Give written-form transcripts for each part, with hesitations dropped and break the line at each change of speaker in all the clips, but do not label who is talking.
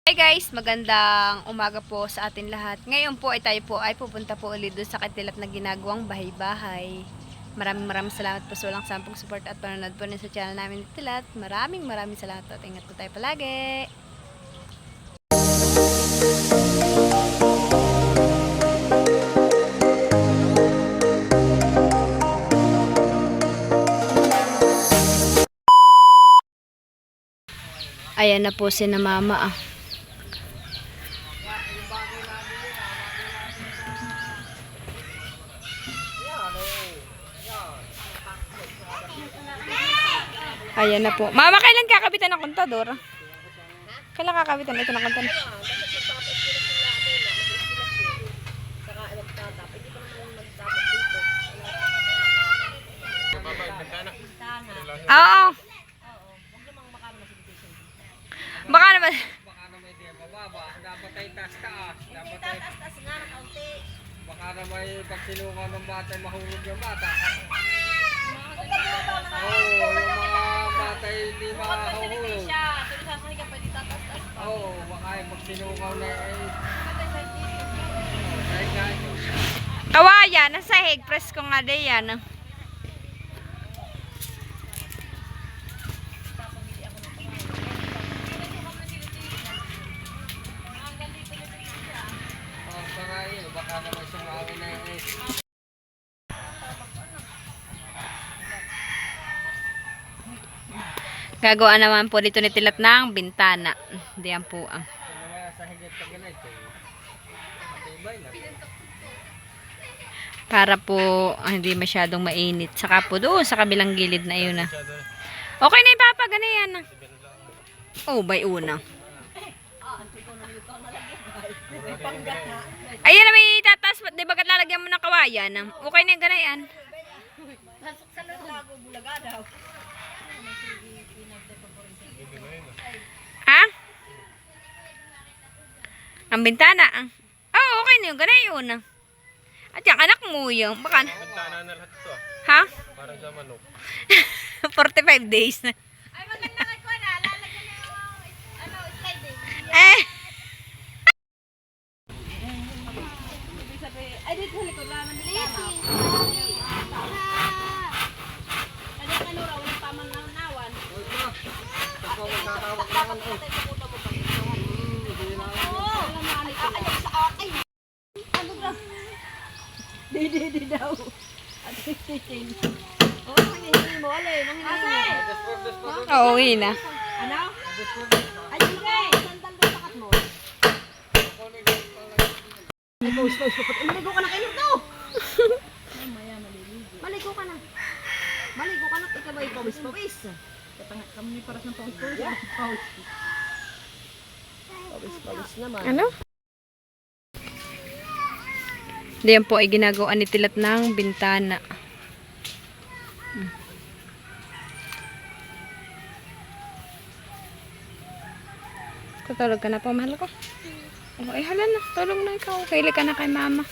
Hi guys, magandang umaga po sa atin lahat. Ngayon po ay tayo po ay pupunta po ulit doon sa Katilat na ginagawang bahay-bahay. Maraming salamat po sa walang sampung support at panonood po sa channel namin ni Tilat. Maraming salamat at ingat po tayo palagi. Ayan na po si na mama ah. Ayan na po. Mama, kailan kakabitan ng kontador? Kailan kakabitan ito ng kontador? Oo. Baka naman.
Baka naman hindi mababa. Dapat ay taas-taas. Dapat ay taas-taas nga na kaunti. Baka naman pag sinukaw ng bata ay mahulog yung bata. Oo, yung mga bata hindi makahulog. Oo, baka pag sinukaw na ay...
Kawayan, nasa hig press ko nga din yan.
Baka naman sumawi na yung
Gagawa naman po dito ni Tilat ng bintana. Diyan po ang. Para po hindi masyadong mainit. Saka po doon sa kabilang gilid na yun na. Okay na yung papa, ganyan na. Oh, by una. Ayan na may tatas. Di ba lalagyan mo ng kawayan? Okay na yung ganayan. Ha? Ang bintana. Oh, okay na yung ganayon. At yung anak mo yung. Baka.
bintana na lahat ito.
Ha?
Para sa manok.
45 days na.
Ay, maganda ko na. Lalagyan na yung sliding.
Eh.
Ay, dito sa likod naman nila. Ano yung kanura? Walang tamang nawan.
Ako magkakawag naman ko.
Di daw. At 15. Oh, nangihingi mo. Alay, nangihingi mo.
Oo, na.
Ano? Ay, sige. Sandal doon sakat mo. Ay, pause. Maligo ka na kayo to. Mamaya maliligo. Maligo ka na. Maligo ka na. Ikaw ba pawis. Kami para sa pawis. Pawis naman.
Ano? Diyan po ay ginagawa ni Tilat ng bintana. Tutulog ka na po, mahal ko. Oh, ay hala na, tulog na ikaw. Kaili ka na kay mama.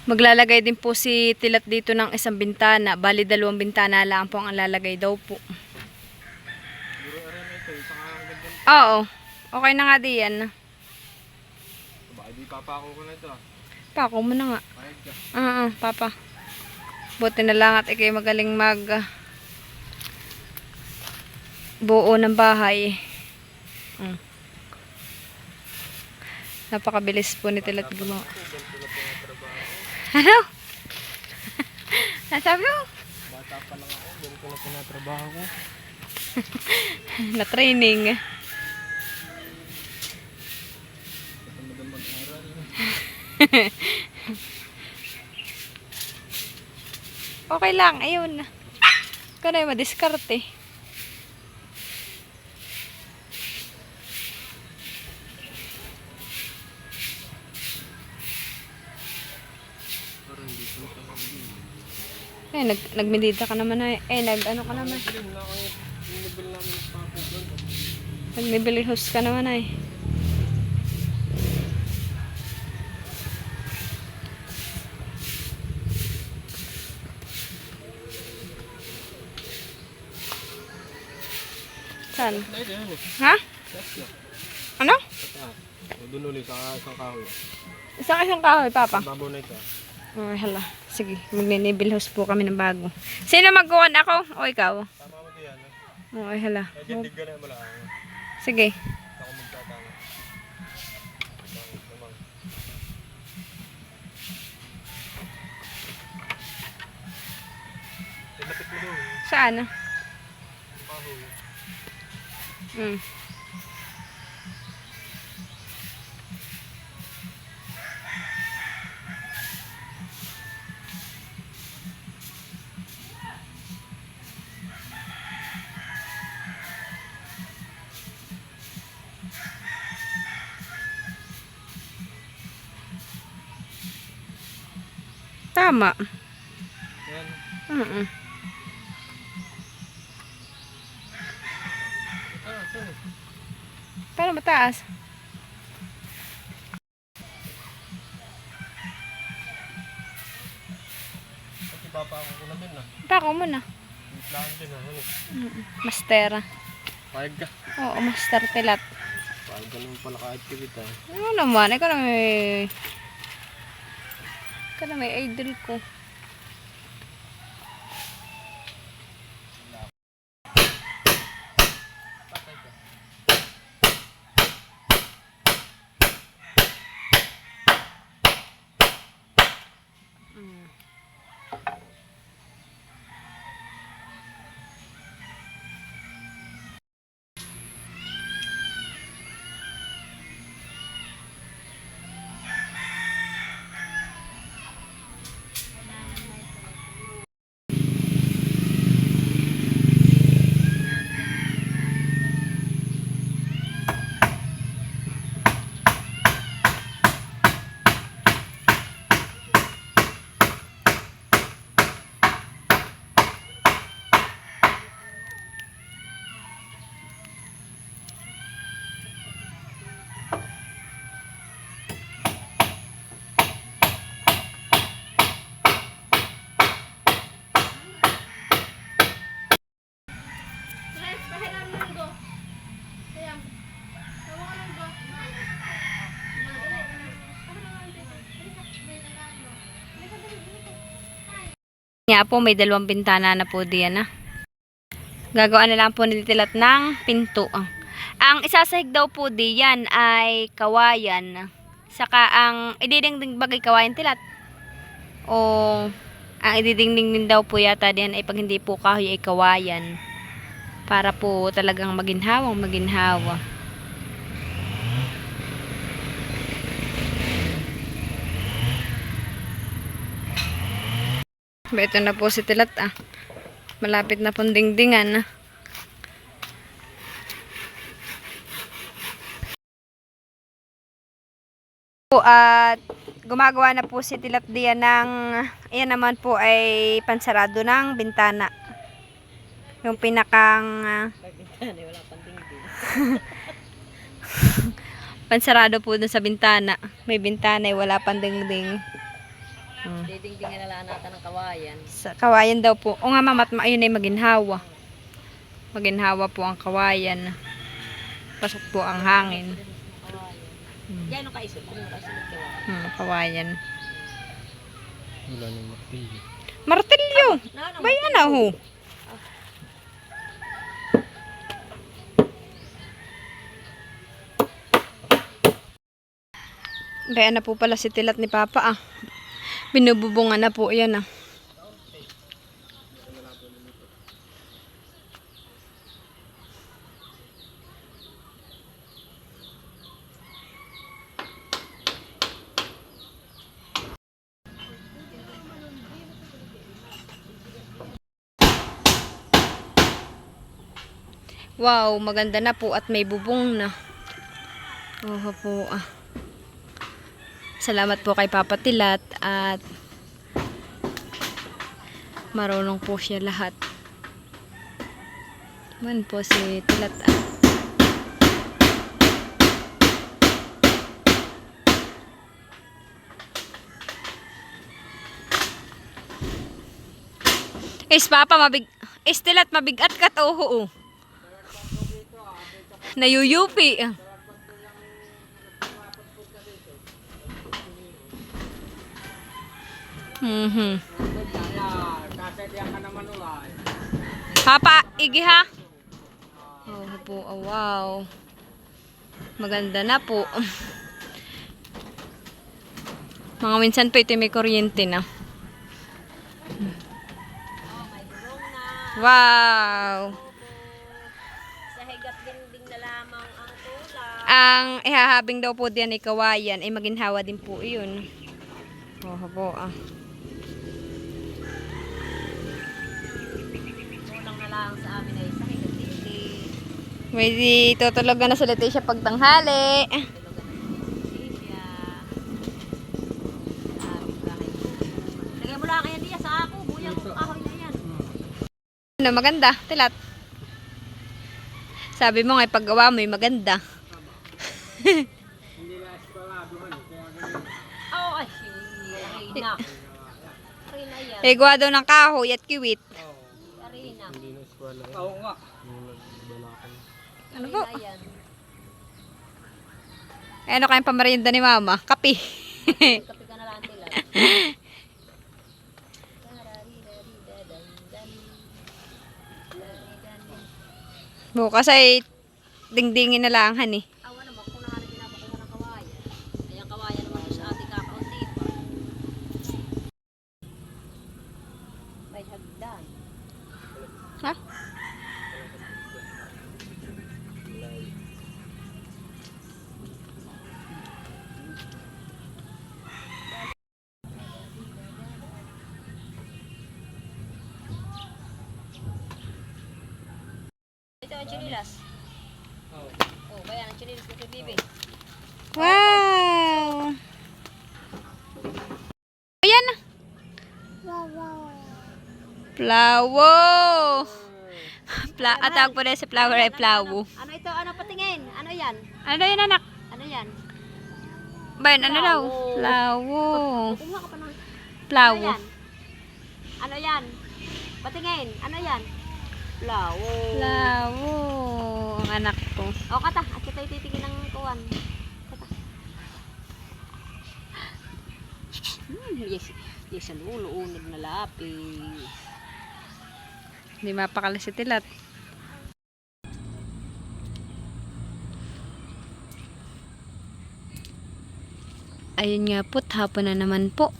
Maglalagay din po si Tilat dito ng isang bintana. Bali, 2 bintana lang po ang lalagay daw po. Oo. Okay na nga diyan.
Baka di papako ko na ito.
Pako mo na nga.
Pahig ka.
Papa. Buti na lang at ikay magaling mag buo ng bahay. Napakabilis po ni Tilat gumawa. Ano? Nasabi mo?
Bata pa lang ako. Ganito na pinatrabaho ko.
Na training. Okay lang, ayun. Ikaw na yung madiskarte. Eh, nagmedita ka naman na ano ka naman. Nagnibilihos ka naman ay. Saan? Ha? Ano?
Doon ulit sa isang kahoy.
Isang kahoy, Papa.
Babaw na ito.
Oh, hala. Sige, magninibilhos po kami ng bago. Sino magkuhan ako? O ikaw?
Tama mo ito yan.
Oh, hala.
Diyan ka na malaang.
Sige.
Ako magtatama. Namang. Lapit mo doon.
Saan?
Kahoy.
Hmm. Tama.
Yan.
Mm.
Saan?
Pero mataas.
Pati papa ako ko na din na.
Pako mo na.
Plan din na. Ano?
Master.
Payag ka.
Oo, master tilat.
Payag ka naman pala ka-activity.
Ano naman? Ikaw na may idol ko. Nga po, may 2 bintana na po diyan. Gagawa na lang po nilitilat ng pinto. Ang isasahig daw po diyan ay kawayan. Saka ang ididingding bagay kawayan tilat. O ang ididingding din daw po yata diyan ay pag hindi po kahoy ay kawayan. Para po talagang maginhawa. Ito na po si tilat Malapit na pong dingdingan. At gumagawa na po si tilat diyan ng, ayan naman po ay pansarado ng bintana. Yung pinakang pansarado po dun sa bintana. May bintana ay wala pang dingding.
Didingdingan na lang natin ng kawayan.
Sa kawayan daw po. O nga mama, ayun ay maginhawa. Maginhawa po ang kawayan. Pasok po ang hangin.
Yan ang kaisip. Ano ang kaisip kawayan?
Kawayan.
Wala nang martilyo.
Martilyo! Bayan na ho. Bayan na po pala si tilat ni Papa Binububungan na po yan Wow, maganda na po at may bubong na. Oo po. Salamat po kay Papa Tilat at marunong po siya lahat. Man po si Tilat. Papa, Tilat, mabigat ka to. Oo. Nayuyupi.
Kasadya ka naman ulay.
Papa, igi ha? Oh po, wow. Maganda na po. Mga minsan po ito may kuryente na. Wow.
Sa higat dingding na lamang ang tulak.
Ang ihahabing daw po diyan ay kawayan ay maginhawa din po iyon. Oh po.
Kulang na lang sa amin ay sa higat dingding.
May tutulugan na sa Leticia pagtanghali.
Lagay mo lang kaya diya sa ako. Buyang kahoy na yan.
Ano, maganda, Tilat. Sabi mo nga, paggawa mo, maganda.
Hindi na espaladuhan. Kaya ganyan.
Oo, ay. Arena. Arena yan.
Gawa daw ng kahoy at kiwit.
Arena.
Oo nga.
Ano po?
Arena yan.
Ano kayong pamerienda ni Mama? Kape.
Kapi ka na lang nila.
Bukas ay dingdingin na lang, han eh.
Awa naman kung nahanap pinapakuha ng kawayan. Ay ang kawayan naman doon sa ating kakaunti pa. May hagdan.
Ha?
Ito ang chinilas.
Oo.
Oh, bayan ang chinilas ko kay Bibi.
Wow! Ayan na. Flower! At tawag po rin sa flower ay flower.
Ano ito? Ano patingin? Ano yan?
Ano yun, anak?
Ano yan?
Bayan, ano daw? Flower.
Kumuha ka pa ng... Ano
Flower.
yan? Ano yan? Patingin. Ano yan? Flower.
Flower. Ang anak ko.
O kata, at kita titingin ng kuwan. Kata. Yes, yes, ang ulo-unod na lapis.
Hindi mapakala si Tilat. Ayun nga po, hapon na naman po.